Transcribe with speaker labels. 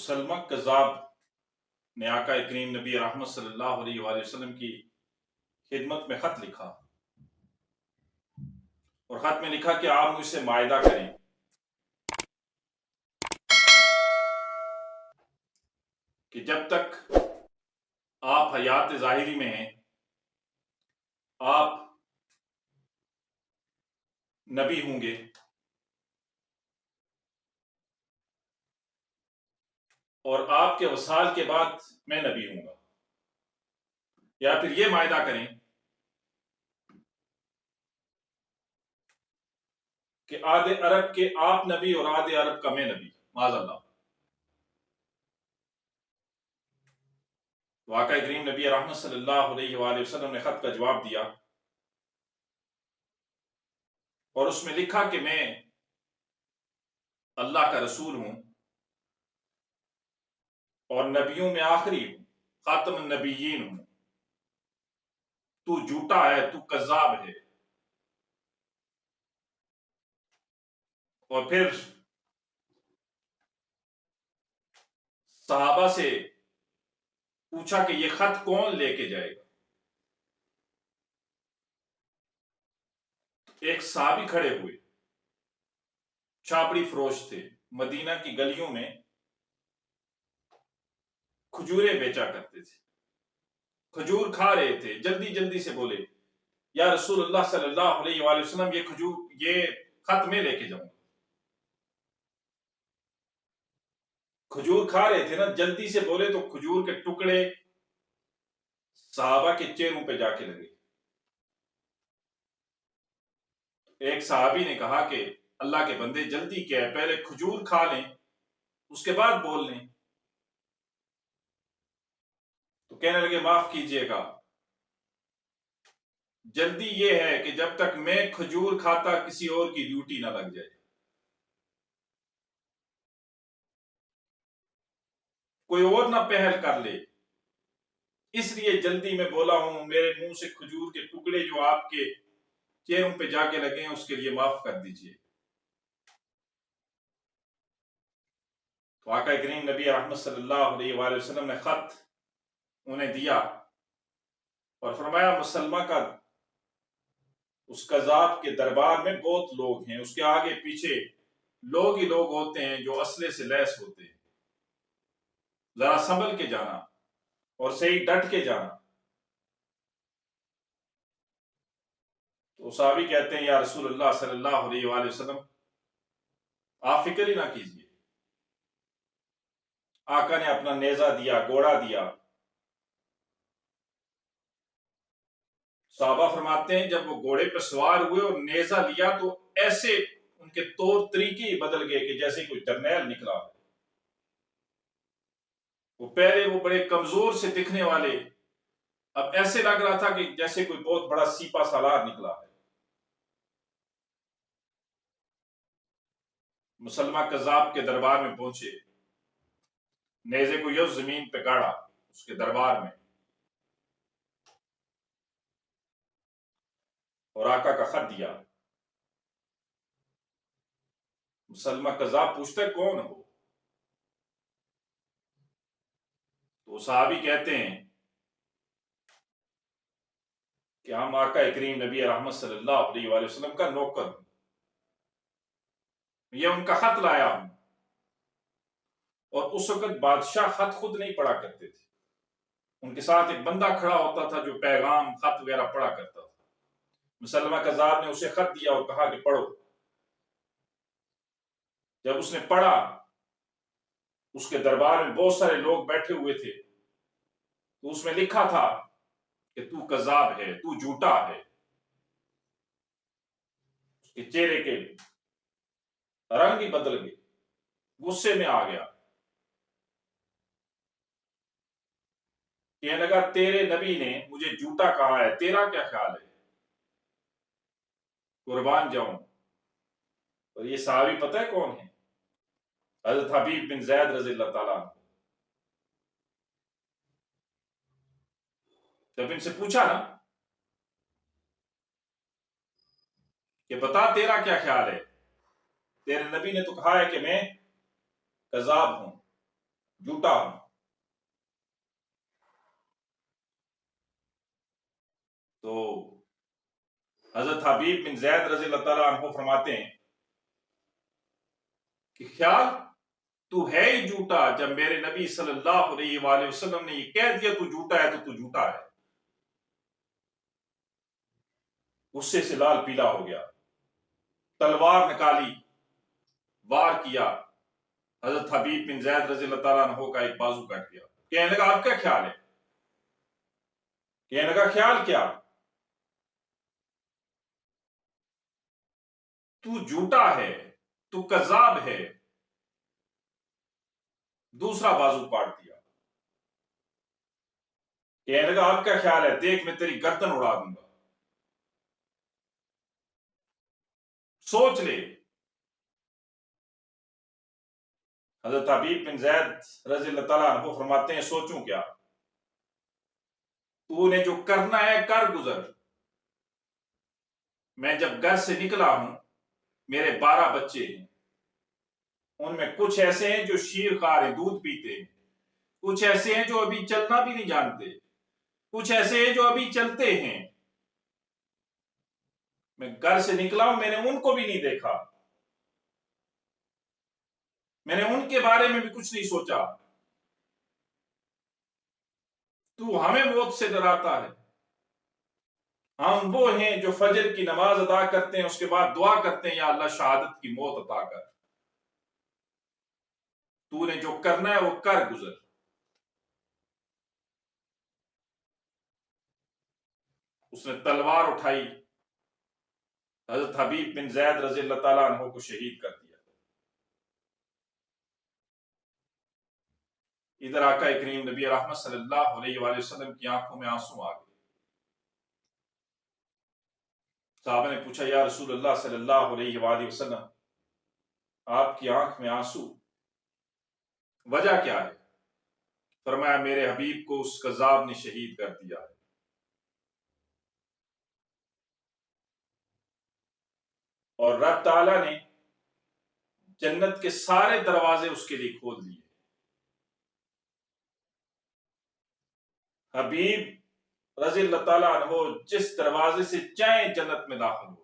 Speaker 1: مسلمہ کذاب نے آقا کریم نبی رحمت صلی اللہ علیہ وآلہ وسلم کی خدمت میں خط لکھا اور خط میں لکھا کہ آپ مجھ سے معاہدہ کریں کہ جب تک آپ حیات ظاہری میں ہیں آپ نبی ہوں گے اور آپ کے وصال کے بعد میں نبی ہوں گا، یا پھر یہ معاہدہ کریں کہ آدھے عرب کے آپ نبی اور آدھے عرب کا میں نبی، معاذ اللہ۔ واقعہ کریم نبی رحمت صلی اللہ علیہ وآلہ وسلم نے خط کا جواب دیا اور اس میں لکھا کہ میں اللہ کا رسول ہوں اور نبیوں میں آخری ہوں، خاتم النبیین ہوں، تو جھوٹا ہے، تو کذاب ہے۔ اور پھر صحابہ سے پوچھا کہ یہ خط کون لے کے جائے گا؟ ایک صحابی کھڑے ہوئے، چھاپڑی فروش تھے، مدینہ کی گلیوں میں کھجوریں بیچا کرتے تھے، کھجور کھا رہے تھے، جلدی جلدی سے بولے یا رسول اللہ صلی اللہ علیہ وآلہ وسلم یہ خط میں لے کے جاؤں۔ کھجور کھا رہے تھے نا، جلدی سے بولے تو کھجور کے ٹکڑے صحابہ کے چہروں پہ جا کے لگے۔ ایک صحابی نے کہا کہ اللہ کے بندے جلدی کیا ہے، پہلے کھجور کھا لیں اس کے بعد بول لیں۔ تو کہنے لگے معاف کیجئے گا، جلدی یہ ہے کہ جب تک میں کھجور کھاتا کسی اور کی ڈیوٹی نہ لگ جائے، کوئی اور نہ پہل کر لے، اس لیے جلدی میں بولا ہوں، میرے منہ سے کھجور کے ٹکڑے جو آپ کے چہروں پہ جا کے لگے ہیں اس کے لیے معاف کر دیجئے۔ تو آقا کریم نبی رحمت صلی اللہ علیہ وآلہ وسلم نے خط انہیں دیا اور فرمایا مسلمہ کا اس کذاب کے دربار میں بہت لوگ ہیں، اس کے آگے پیچھے لوگ ہی لوگ ہوتے ہیں جو اسلحے سے لیس ہوتے ہیں، ذرا سنبھل کے جانا اور صحیح ڈٹ کے جانا۔ تو صحابی کہتے ہیں یا رسول اللہ صلی اللہ علیہ وآلہ وسلم آپ فکر ہی نہ کیجیے۔ آقا نے اپنا نیزہ دیا، گھوڑا دیا۔ صحابہ فرماتے ہیں جب وہ گھوڑے پہ سوار ہوئے اور نیزہ لیا تو ایسے ان کے طور طریقے ہی بدل گئے کہ جیسے کوئی جرنیل نکلا۔ وہ پہلے وہ بڑے کمزور سے دکھنے والے اب ایسے لگ رہا تھا کہ جیسے کوئی بہت بڑا سیپا سالار نکلا ہے۔ مسلمہ کذاب کے دربار میں پہنچے، نیزے کو یوں زمین پہ گاڑا اس کے دربار میں، اور آقا کا خط دیا۔ مسلمہ کذاب پوچھتا ہے کون ہو؟ تو صحابی کہتے ہیں کہ ہم آقا کریم نبی رحمت صلی اللہ علیہ وآلہ وسلم کا نوکر ہوں، یہ ان کا خط لایا ہوں۔ اور اس وقت بادشاہ خط خود نہیں پڑھا کرتے تھے، ان کے ساتھ ایک بندہ کھڑا ہوتا تھا جو پیغام خط وغیرہ پڑھا کرتا تھا۔ مسلمہ کذاب نے اسے خط دیا اور کہا کہ پڑھو۔ جب اس نے پڑھا، اس کے دربار میں بہت سارے لوگ بیٹھے ہوئے تھے، تو اس میں لکھا تھا کہ تو کذاب ہے، تو جھوٹا ہے۔ اس کے چہرے کے رنگ ہی بدل گئے، غصے میں آ گیا، کہنے لگا تیرے نبی نے مجھے جھوٹا کہا ہے، تیرا کیا خیال ہے؟ قربان جاؤں۔ اور یہ صحابی پتہ ہے کون ہے؟ حضرت حبیب بن زید رضی اللہ تعالیٰ عنہ۔ جب ان سے پوچھا نا کہ بتا تیرا کیا خیال ہے، تیرے نبی نے تو کہا ہے کہ میں کذاب ہوں، جھوٹا ہوں۔ تو حضرت حبیب بن زید رضی اللہ تعالیٰ عنہ فرماتے ہیں کہ خیال تو ہے ہی جھوٹا، جب میرے نبی صلی اللہ علیہ وآلہ وسلم نے یہ کہہ دیا تو جھوٹا ہے تو تو جھوٹا ہے۔ غصے سے لال پیلا ہو گیا، تلوار نکالی، وار کیا، حضرت حبیب بن زید رضی اللہ تعالیٰ عنہ کا ایک بازو کٹ گیا۔ کہنے لگا آپ کیا خیال ہے؟ کہنے لگا خیال کیا؟ تو جھوٹا ہے، تو کذاب ہے۔ دوسرا بازو کاٹ دیا۔ کہنے لگا آپ کیا خیال ہے؟ دیکھ میں تیری گردن اڑا دوں گا، سوچ لے۔ حضرت حبیب بن زید رضی اللہ تعالیٰ عنہ فرماتے ہیں سوچوں کیا، تو نے جو کرنا ہے کر گزر۔ میں جب گھر سے نکلا ہوں، میرے 12 بچے ہیں، ان میں کچھ ایسے ہیں جو شیر خوار ہیں، دودھ پیتے ہیں، کچھ ایسے ہیں جو ابھی چلنا بھی نہیں جانتے، کچھ ایسے ہیں جو ابھی چلتے ہیں۔ میں گھر سے نکلا ہوں، میں نے ان کو بھی نہیں دیکھا، میں نے ان کے بارے میں بھی کچھ نہیں سوچا۔ تو ہمیں موت سے ڈراتا ہے۔ ہم وہ ہیں جو فجر کی نماز ادا کرتے ہیں، اس کے بعد دعا کرتے ہیں یا اللہ شہادت کی موت عطا کر۔ تو نے جو کرنا ہے وہ کر گزر۔ اس نے تلوار اٹھائی، حضرت حبیب بن زید رضی اللہ تعالیٰ عنہ کو شہید کر دیا۔ ادھر آقا کریم نبی رحمت صلی اللہ علیہ وآلہ وسلم کی آنکھوں میں آنسو آ گئے۔ صحابہ نے پوچھا یا رسول اللہ صلی اللہ علیہ وآلہ وسلم، آپ کی آنکھ میں آنسو، وجہ کیا ہے؟ فرمایا میرے حبیب کو اس کذاب نے شہید کر دیا ہے۔ اور رب تعالیٰ نے جنت کے سارے دروازے اس کے لیے کھول دیے۔ حبیب رضی اللہ تعالیٰ عنہ جس دروازے سے چاہیں جنت میں داخل ہو۔